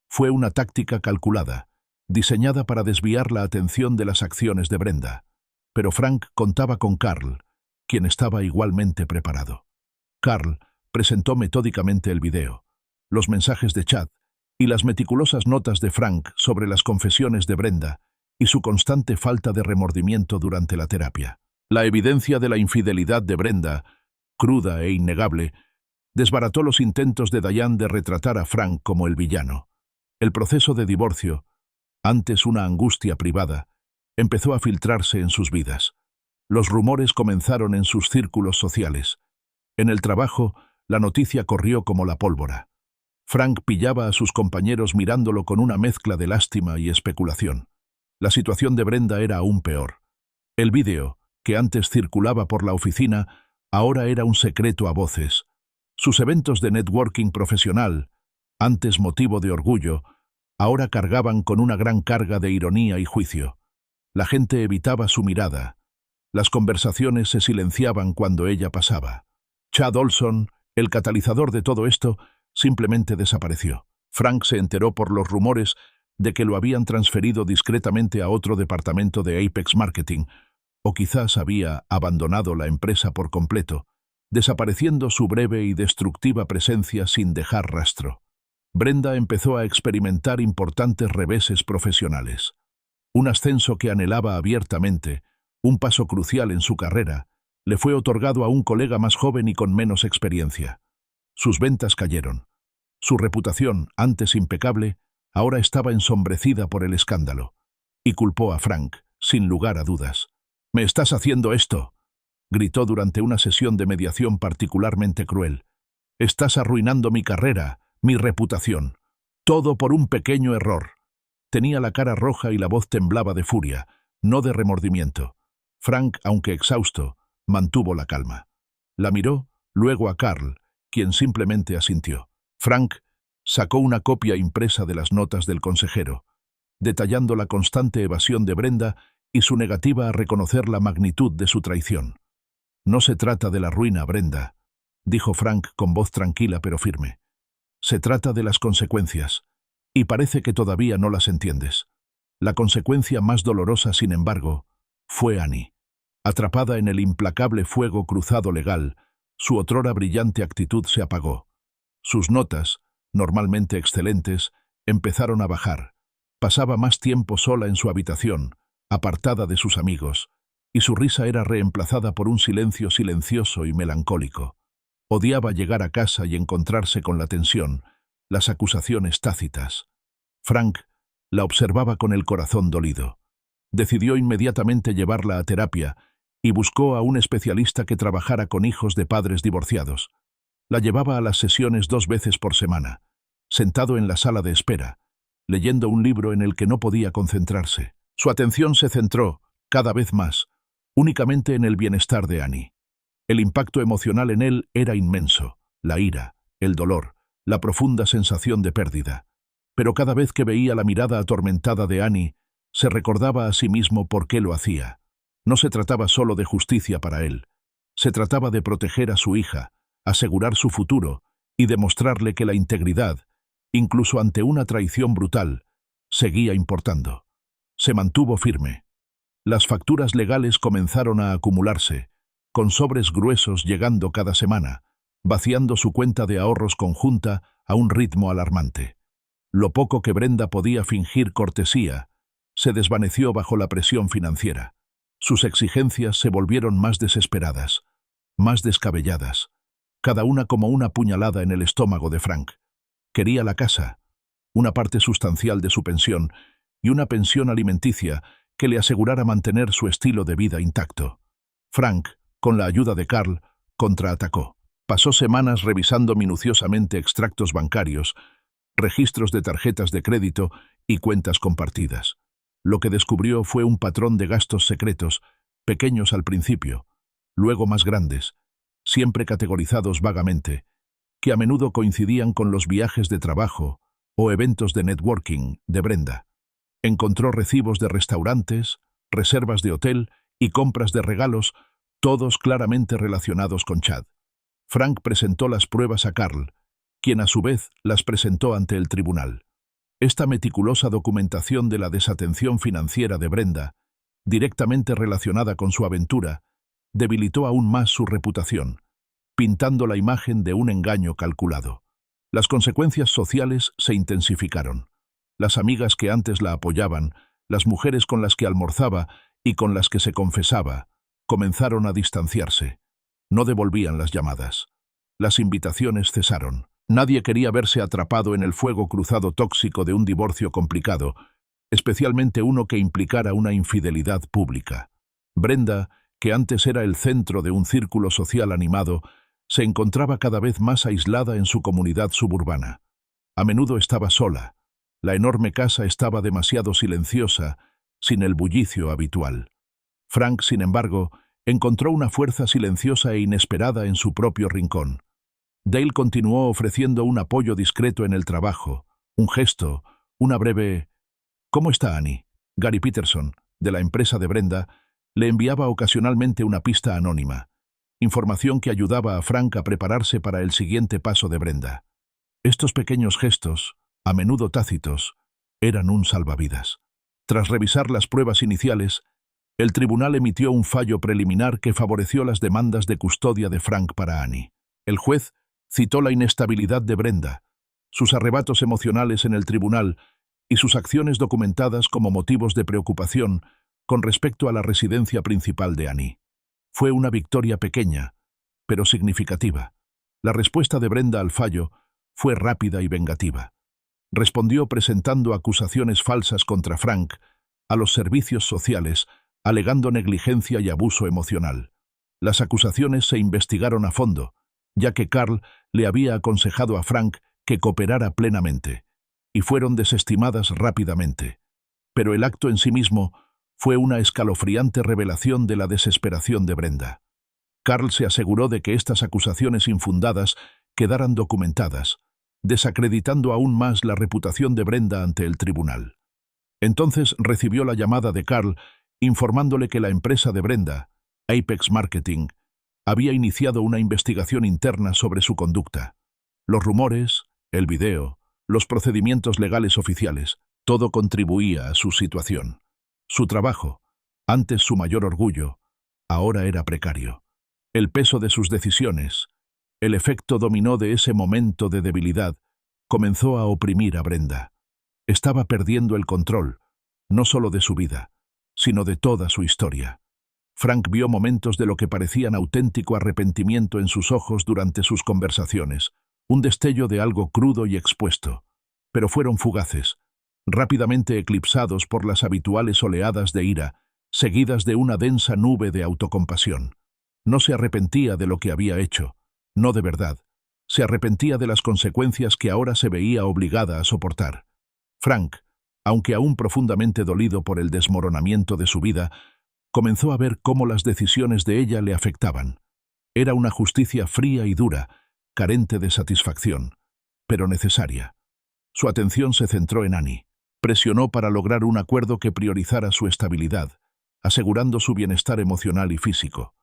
Fue una táctica calculada, diseñada para desviar la atención de las acciones de Brenda. Pero Frank contaba con Carl, quien estaba igualmente preparado. Carl presentó metódicamente el video, los mensajes de chat y las meticulosas notas de Frank sobre las confesiones de Brenda y su constante falta de remordimiento durante la terapia. La evidencia de la infidelidad de Brenda, cruda e innegable, desbarató los intentos de Diane de retratar a Frank como el villano. El proceso de divorcio, antes una angustia privada, empezó a filtrarse en sus vidas. Los rumores comenzaron en sus círculos sociales. En el trabajo, la noticia corrió como la pólvora. Frank pillaba a sus compañeros mirándolo con una mezcla de lástima y especulación. La situación de Brenda era aún peor. El vídeo, que antes circulaba por la oficina, ahora era un secreto a voces. Sus eventos de networking profesional, antes motivo de orgullo, ahora cargaban con una gran carga de ironía y juicio. La gente evitaba su mirada. Las conversaciones se silenciaban cuando ella pasaba. Chad Olson, el catalizador de todo esto, simplemente desapareció. Frank se enteró por los rumores de que lo habían transferido discretamente a otro departamento de Apex Marketing, o quizás había abandonado la empresa por completo, desapareciendo su breve y destructiva presencia sin dejar rastro. Brenda empezó a experimentar importantes reveses profesionales. Un ascenso que anhelaba abiertamente, un paso crucial en su carrera, le fue otorgado a un colega más joven y con menos experiencia. Sus ventas cayeron. Su reputación, antes impecable, ahora estaba ensombrecida por el escándalo, y culpó a Frank, sin lugar a dudas. «¡Me estás haciendo esto!», gritó durante una sesión de mediación particularmente cruel. «Estás arruinando mi carrera, mi reputación. Todo por un pequeño error». Tenía la cara roja y la voz temblaba de furia, no de remordimiento. Frank, aunque exhausto, mantuvo la calma. La miró, luego a Carl, quien simplemente asintió. Frank sacó una copia impresa de las notas del consejero, detallando la constante evasión de Brenda y su negativa a reconocer la magnitud de su traición. «No se trata de la ruina, Brenda», dijo Frank con voz tranquila pero firme. «Se trata de las consecuencias, y parece que todavía no las entiendes. La consecuencia más dolorosa, sin embargo, fue Annie. Atrapada en el implacable fuego cruzado legal, su otrora brillante actitud se apagó. Sus notas, normalmente excelentes, empezaron a bajar. Pasaba más tiempo sola en su habitación, apartada de sus amigos, y su risa era reemplazada por un silencio silencioso y melancólico. Odiaba llegar a casa y encontrarse con la tensión, las acusaciones tácitas. Frank la observaba con el corazón dolido. Decidió inmediatamente llevarla a terapia y buscó a un especialista que trabajara con hijos de padres divorciados. La llevaba a las sesiones 2 veces por semana, sentado en la sala de espera, leyendo un libro en el que no podía concentrarse. Su atención se centró, cada vez más, únicamente en el bienestar de Annie. El impacto emocional en él era inmenso, la ira, el dolor, la profunda sensación de pérdida. Pero cada vez que veía la mirada atormentada de Annie, se recordaba a sí mismo por qué lo hacía. No se trataba solo de justicia para él. Se trataba de proteger a su hija, asegurar su futuro y demostrarle que la integridad, incluso ante una traición brutal, seguía importando. Se mantuvo firme. Las facturas legales comenzaron a acumularse, con sobres gruesos llegando cada semana, vaciando su cuenta de ahorros conjunta a un ritmo alarmante. Lo poco que Brenda podía fingir cortesía se desvaneció bajo la presión financiera. Sus exigencias se volvieron más desesperadas, más descabelladas, cada una como una puñalada en el estómago de Frank. Quería la casa, una parte sustancial de su pensión y una pensión alimenticia que le asegurara mantener su estilo de vida intacto. Frank, con la ayuda de Carl, contraatacó. Pasó semanas revisando minuciosamente extractos bancarios, registros de tarjetas de crédito y cuentas compartidas. Lo que descubrió fue un patrón de gastos secretos, pequeños al principio, luego más grandes, siempre categorizados vagamente, que a menudo coincidían con los viajes de trabajo o eventos de networking de Brenda. Encontró recibos de restaurantes, reservas de hotel y compras de regalos, todos claramente relacionados con Chad. Frank presentó las pruebas a Carl, quien a su vez las presentó ante el tribunal. Esta meticulosa documentación de la desatención financiera de Brenda, directamente relacionada con su aventura, debilitó aún más su reputación, pintando la imagen de un engaño calculado. Las consecuencias sociales se intensificaron. Las amigas que antes la apoyaban, las mujeres con las que almorzaba y con las que se confesaba, comenzaron a distanciarse. No devolvían las llamadas. Las invitaciones cesaron. Nadie quería verse atrapado en el fuego cruzado tóxico de un divorcio complicado, especialmente uno que implicara una infidelidad pública. Brenda, que antes era el centro de un círculo social animado, se encontraba cada vez más aislada en su comunidad suburbana. A menudo estaba sola. La enorme casa estaba demasiado silenciosa, sin el bullicio habitual. Frank, sin embargo, encontró una fuerza silenciosa e inesperada en su propio rincón. Dale continuó ofreciendo un apoyo discreto en el trabajo, un gesto, una breve «¿Cómo está Annie?». Gary Peterson, de la empresa de Brenda, le enviaba ocasionalmente una pista anónima, información que ayudaba a Frank a prepararse para el siguiente paso de Brenda. Estos pequeños gestos, a menudo tácitos, eran un salvavidas. Tras revisar las pruebas iniciales, el tribunal emitió un fallo preliminar que favoreció las demandas de custodia de Frank para Annie. El juez citó la inestabilidad de Brenda, sus arrebatos emocionales en el tribunal y sus acciones documentadas como motivos de preocupación con respecto a la residencia principal de Annie. Fue una victoria pequeña, pero significativa. La respuesta de Brenda al fallo fue rápida y vengativa. Respondió presentando acusaciones falsas contra Frank a los servicios sociales, alegando negligencia y abuso emocional. Las acusaciones se investigaron a fondo, ya que Carl le había aconsejado a Frank que cooperara plenamente, y fueron desestimadas rápidamente. Pero el acto en sí mismo fue una escalofriante revelación de la desesperación de Brenda. Carl se aseguró de que estas acusaciones infundadas quedaran documentadas, desacreditando aún más la reputación de Brenda ante el tribunal. Entonces recibió la llamada de Carl informándole que la empresa de Brenda, Apex Marketing, había iniciado una investigación interna sobre su conducta. Los rumores, el video, los procedimientos legales oficiales, todo contribuía a su situación. Su trabajo, antes su mayor orgullo, ahora era precario. El peso de sus decisiones, el efecto dominó de ese momento de debilidad, comenzó a oprimir a Brenda. Estaba perdiendo el control, no solo de su vida, sino de toda su historia. Frank vio momentos de lo que parecían auténtico arrepentimiento en sus ojos durante sus conversaciones, un destello de algo crudo y expuesto, pero fueron fugaces, rápidamente eclipsados por las habituales oleadas de ira, seguidas de una densa nube de autocompasión. No se arrepentía de lo que había hecho, no de verdad. Se arrepentía de las consecuencias que ahora se veía obligada a soportar. Frank, aunque aún profundamente dolido por el desmoronamiento de su vida, comenzó a ver cómo las decisiones de ella le afectaban. Era una justicia fría y dura, carente de satisfacción, pero necesaria. Su atención se centró en Annie. Presionó para lograr un acuerdo que priorizara su estabilidad, asegurando su bienestar emocional y físico,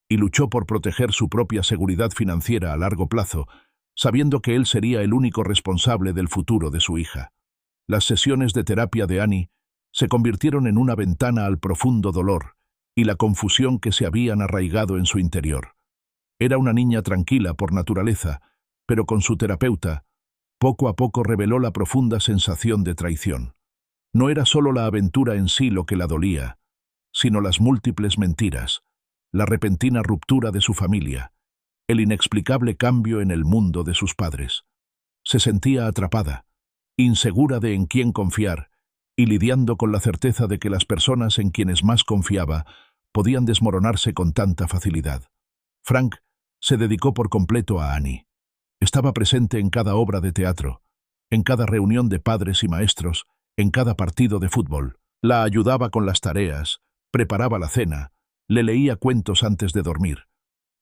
y luchó por proteger su propia seguridad financiera a largo plazo, sabiendo que él sería el único responsable del futuro de su hija. Las sesiones de terapia de Annie se convirtieron en una ventana al profundo dolor y la confusión que se habían arraigado en su interior. Era una niña tranquila por naturaleza, pero con su terapeuta, poco a poco reveló la profunda sensación de traición. No era solo la aventura en sí lo que la dolía, sino las múltiples mentiras, la repentina ruptura de su familia, el inexplicable cambio en el mundo de sus padres. Se sentía atrapada, insegura de en quién confiar y lidiando con la certeza de que las personas en quienes más confiaba podían desmoronarse con tanta facilidad. Frank se dedicó por completo a Annie. Estaba presente en cada obra de teatro, en cada reunión de padres y maestros, en cada partido de fútbol. La ayudaba con las tareas, preparaba la cena, le leía cuentos antes de dormir.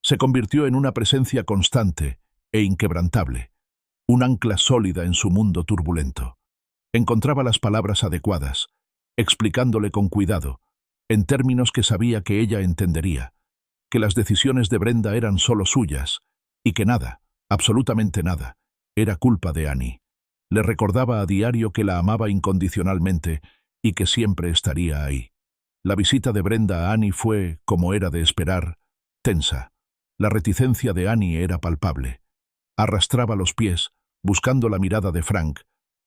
Se convirtió en una presencia constante e inquebrantable, un ancla sólida en su mundo turbulento. Encontraba las palabras adecuadas, explicándole con cuidado, en términos que sabía que ella entendería, que las decisiones de Brenda eran solo suyas y que nada, absolutamente nada, era culpa de Annie. Le recordaba a diario que la amaba incondicionalmente y que siempre estaría ahí. La visita de Brenda a Annie fue, como era de esperar, tensa. La reticencia de Annie era palpable. Arrastraba los pies, buscando la mirada de Frank,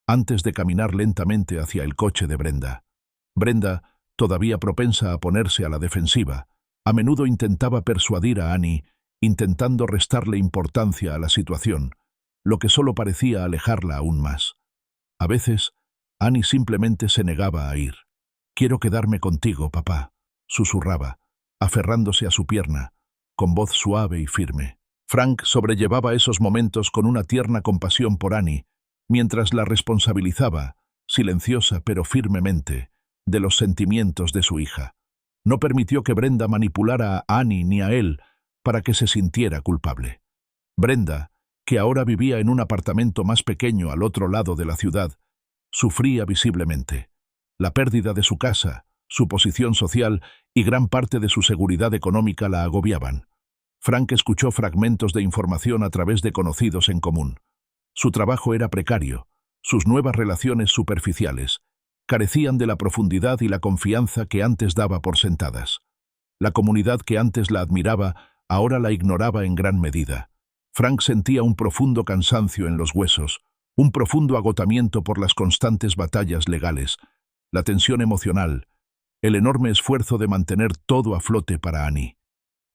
antes de caminar lentamente hacia el coche de Brenda. Brenda, todavía propensa a ponerse a la defensiva, a menudo intentaba persuadir a Annie, intentando restarle importancia a la situación, lo que solo parecía alejarla aún más. A veces, Annie simplemente se negaba a ir. «Quiero quedarme contigo, papá», susurraba, aferrándose a su pierna, con voz suave y firme. Frank sobrellevaba esos momentos con una tierna compasión por Annie, mientras la responsabilizaba, silenciosa pero firmemente, de los sentimientos de su hija. No permitió que Brenda manipulara a Annie ni a él para que se sintiera culpable. Brenda, que ahora vivía en un apartamento más pequeño al otro lado de la ciudad, sufría visiblemente. La pérdida de su casa, su posición social y gran parte de su seguridad económica la agobiaban. Frank escuchó fragmentos de información a través de conocidos en común. Su trabajo era precario, sus nuevas relaciones superficiales, carecían de la profundidad y la confianza que antes daba por sentadas. La comunidad que antes la admiraba, ahora la ignoraba en gran medida. Frank sentía un profundo cansancio en los huesos, un profundo agotamiento por las constantes batallas legales, la tensión emocional, el enorme esfuerzo de mantener todo a flote para Annie.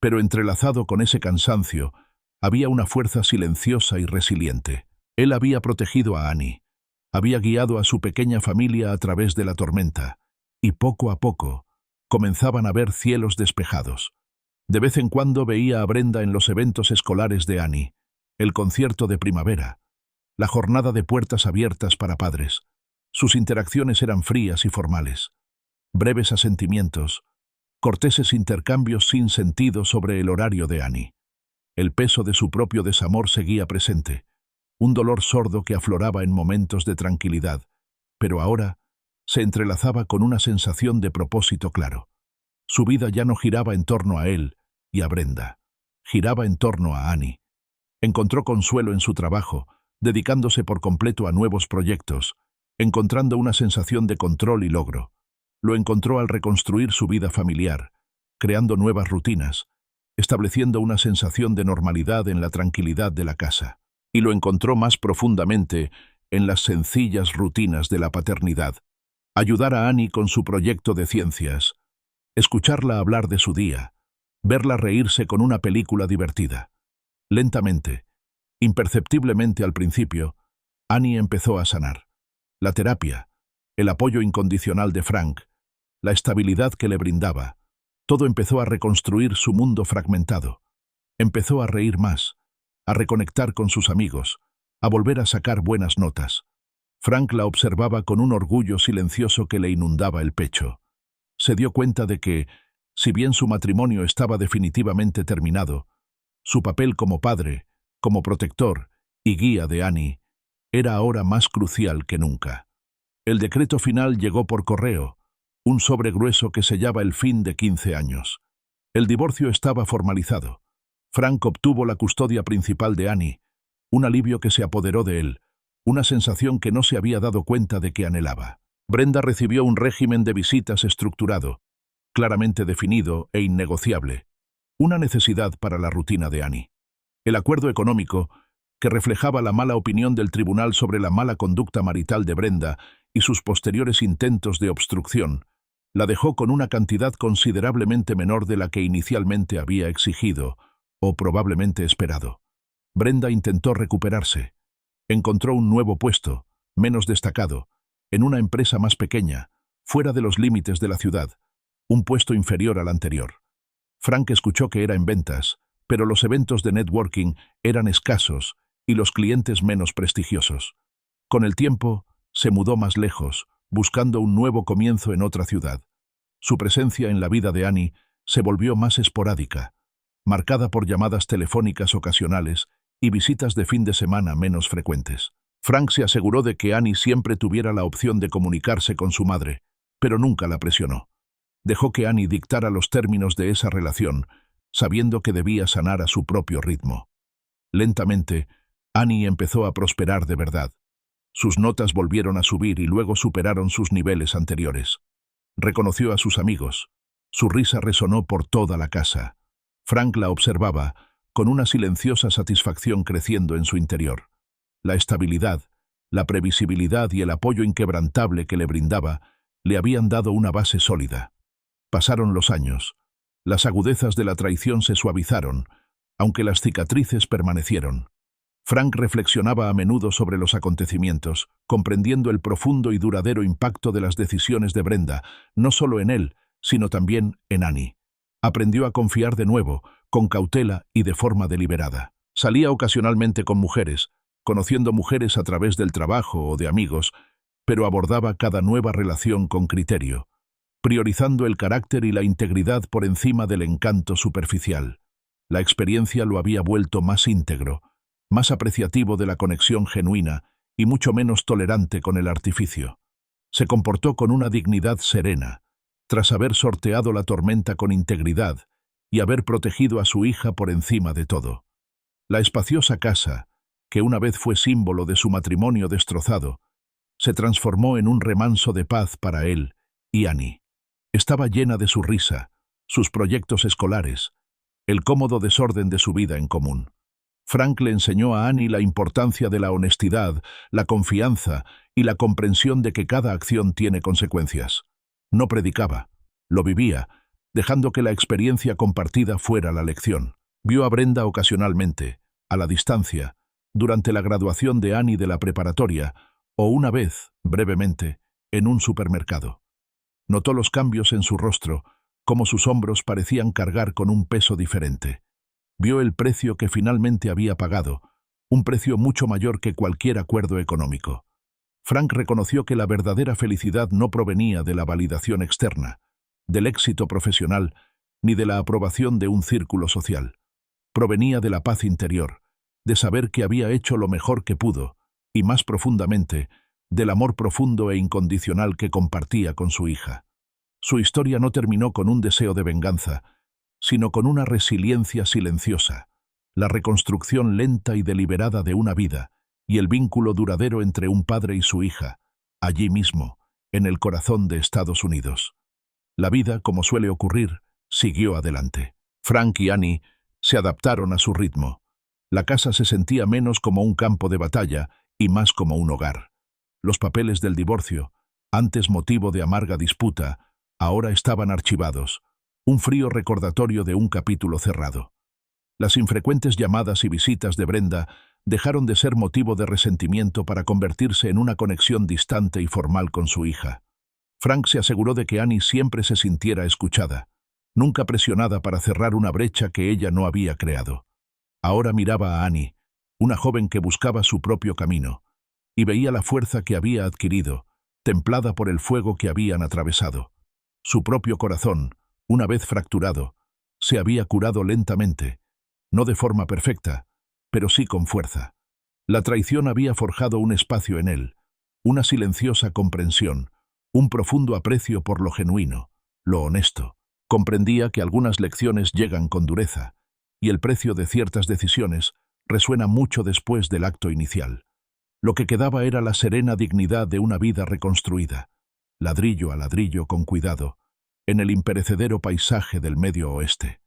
Pero entrelazado con ese cansancio, había una fuerza silenciosa y resiliente. Él había protegido a Annie, había guiado a su pequeña familia a través de la tormenta, y poco a poco comenzaban a ver cielos despejados. De vez en cuando veía a Brenda en los eventos escolares de Annie, el concierto de primavera, la jornada de puertas abiertas para padres. Sus interacciones eran frías y formales. Breves asentimientos, corteses intercambios sin sentido sobre el horario de Annie. El peso de su propio desamor seguía presente, un dolor sordo que afloraba en momentos de tranquilidad, pero ahora se entrelazaba con una sensación de propósito claro. Su vida ya no giraba en torno a él y a Brenda, giraba en torno a Annie. Encontró consuelo en su trabajo, dedicándose por completo a nuevos proyectos, encontrando una sensación de control y logro. Lo encontró al reconstruir su vida familiar, creando nuevas rutinas, estableciendo una sensación de normalidad en la tranquilidad de la casa. Y lo encontró más profundamente en las sencillas rutinas de la paternidad. Ayudar a Annie con su proyecto de ciencias, escucharla hablar de su día, verla reírse con una película divertida. Lentamente, imperceptiblemente al principio, Annie empezó a sanar. La terapia, el apoyo incondicional de Frank, la estabilidad que le brindaba, todo empezó a reconstruir su mundo fragmentado. Empezó a reír más, a reconectar con sus amigos, a volver a sacar buenas notas. Frank la observaba con un orgullo silencioso que le inundaba el pecho. Se dio cuenta de que, si bien su matrimonio estaba definitivamente terminado, su papel como padre, como protector y guía de Annie, era ahora más crucial que nunca. El decreto final llegó por correo, un sobre grueso que sellaba el fin de 15 años. El divorcio estaba formalizado. Frank obtuvo la custodia principal de Annie, un alivio que se apoderó de él, una sensación que no se había dado cuenta de que anhelaba. Brenda recibió un régimen de visitas estructurado, claramente definido e innegociable, una necesidad para la rutina de Annie. El acuerdo económico, que reflejaba la mala opinión del tribunal sobre la mala conducta marital de Brenda y sus posteriores intentos de obstrucción, la dejó con una cantidad considerablemente menor de la que inicialmente había exigido, o probablemente esperado. Brenda intentó recuperarse. Encontró un nuevo puesto, menos destacado, en una empresa más pequeña, fuera de los límites de la ciudad, un puesto inferior al anterior. Frank escuchó que era en ventas, pero los eventos de networking eran escasos y los clientes menos prestigiosos. Con el tiempo, se mudó más lejos, buscando un nuevo comienzo en otra ciudad. Su presencia en la vida de Annie se volvió más esporádica, marcada por llamadas telefónicas ocasionales y visitas de fin de semana menos frecuentes. Frank se aseguró de que Annie siempre tuviera la opción de comunicarse con su madre, pero nunca la presionó. Dejó que Annie dictara los términos de esa relación, sabiendo que debía sanar a su propio ritmo. Lentamente, Annie empezó a prosperar de verdad. Sus notas volvieron a subir y luego superaron sus niveles anteriores. Reconoció a sus amigos. Su risa resonó por toda la casa. Frank la observaba, con una silenciosa satisfacción creciendo en su interior. La estabilidad, la previsibilidad y el apoyo inquebrantable que le brindaba le habían dado una base sólida. Pasaron los años. Las agudezas de la traición se suavizaron, aunque las cicatrices permanecieron. Frank reflexionaba a menudo sobre los acontecimientos, comprendiendo el profundo y duradero impacto de las decisiones de Brenda, no solo en él, sino también en Annie. Aprendió a confiar de nuevo, con cautela y de forma deliberada. Salía ocasionalmente con mujeres, conociendo mujeres a través del trabajo o de amigos, pero abordaba cada nueva relación con criterio, priorizando el carácter y la integridad por encima del encanto superficial. La experiencia lo había vuelto más íntegro, más apreciativo de la conexión genuina y mucho menos tolerante con el artificio. Se comportó con una dignidad serena, tras haber sorteado la tormenta con integridad y haber protegido a su hija por encima de todo. La espaciosa casa, que una vez fue símbolo de su matrimonio destrozado, se transformó en un remanso de paz para él y Annie. Estaba llena de su risa, sus proyectos escolares, el cómodo desorden de su vida en común. Frank le enseñó a Annie la importancia de la honestidad, la confianza y la comprensión de que cada acción tiene consecuencias. No predicaba, lo vivía, dejando que la experiencia compartida fuera la lección. Vio a Brenda ocasionalmente, a la distancia, durante la graduación de Annie de la preparatoria, o una vez, brevemente, en un supermercado. Notó los cambios en su rostro, como sus hombros parecían cargar con un peso diferente. Vio el precio que finalmente había pagado, un precio mucho mayor que cualquier acuerdo económico. Frank reconoció que la verdadera felicidad no provenía de la validación externa, del éxito profesional, ni de la aprobación de un círculo social. Provenía de la paz interior, de saber que había hecho lo mejor que pudo, y más profundamente, del amor profundo e incondicional que compartía con su hija. Su historia no terminó con un deseo de venganza, sino con una resiliencia silenciosa, la reconstrucción lenta y deliberada de una vida, y el vínculo duradero entre un padre y su hija, allí mismo, en el corazón de Estados Unidos. La vida, como suele ocurrir, siguió adelante. Frank y Annie se adaptaron a su ritmo. La casa se sentía menos como un campo de batalla y más como un hogar. Los papeles del divorcio, antes motivo de amarga disputa, ahora estaban archivados, un frío recordatorio de un capítulo cerrado. Las infrecuentes llamadas y visitas de Brenda dejaron de ser motivo de resentimiento para convertirse en una conexión distante y formal con su hija. Frank se aseguró de que Annie siempre se sintiera escuchada, nunca presionada para cerrar una brecha que ella no había creado. Ahora miraba a Annie, una joven que buscaba su propio camino, y veía la fuerza que había adquirido, templada por el fuego que habían atravesado. Su propio corazón, una vez fracturado, se había curado lentamente, no de forma perfecta, pero sí con fuerza. La traición había forjado un espacio en él, una silenciosa comprensión, un profundo aprecio por lo genuino, lo honesto. Comprendía que algunas lecciones llegan con dureza, y el precio de ciertas decisiones resuena mucho después del acto inicial. Lo que quedaba era la serena dignidad de una vida reconstruida, ladrillo a ladrillo con cuidado, en el imperecedero paisaje del Medio Oeste.